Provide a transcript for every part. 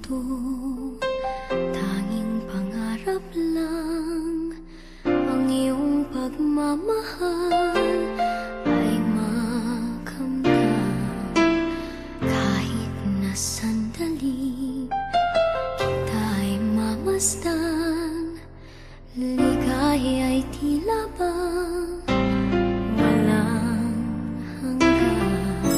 ito, tanging pangarap lang. Ang iyong pagmamahal ay makamtan. Kahit na sandali kita'y mamasdan, ligaya ay tila bang walang hanggan.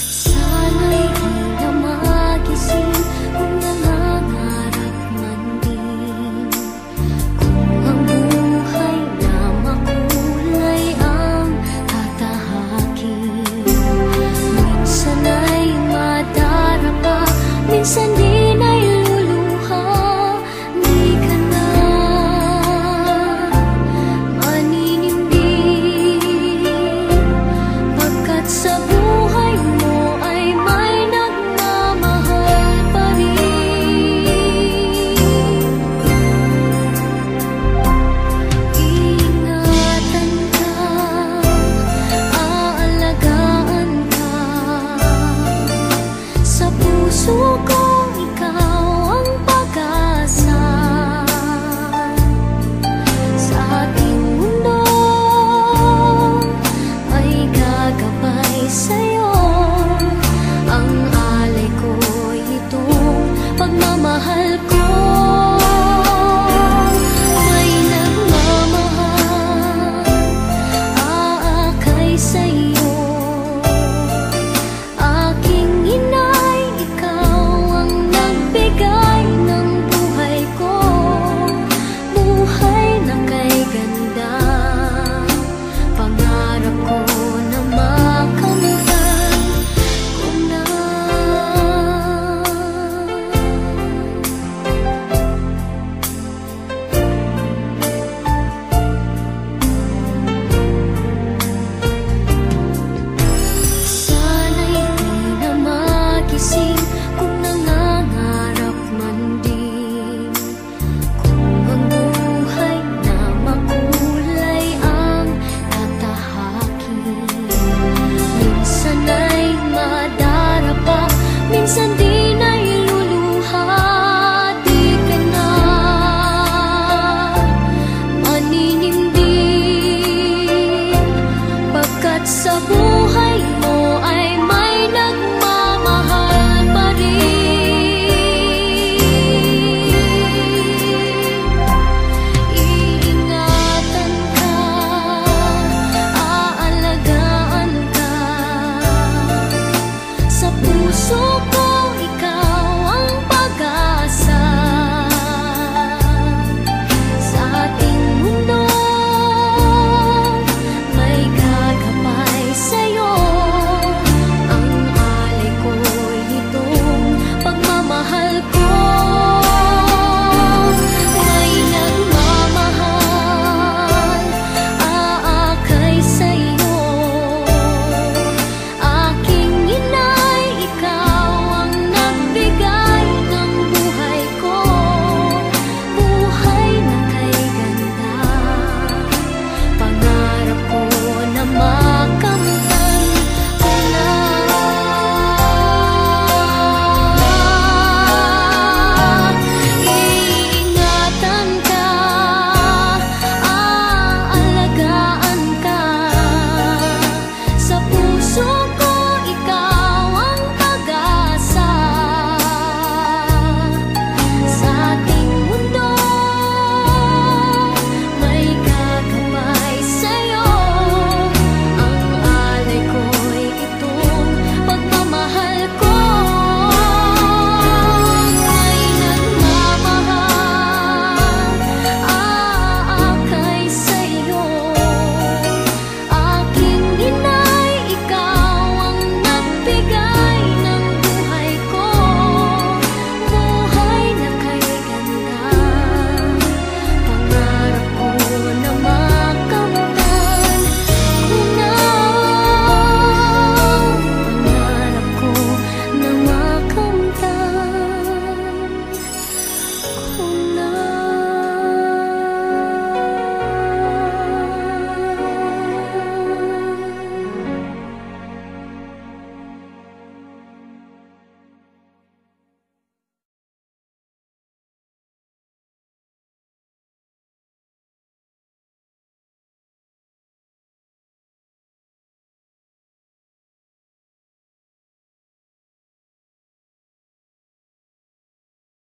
Sana'y di na magising kung nangangarap man din, kung ang buhay na makulay ang tatahakin. Minsan ay madarapa, minsan din ay luluha. Di ka na maninindig, pagkat sa buhay mo ay may nagmamahal pa rin. Ingatan ka, aalagaan ka, sa puso ko ikaw ang pag-asa. Sa ating mundo ay gagabay sa'yo, ang alay ko itong pagmamahal ko.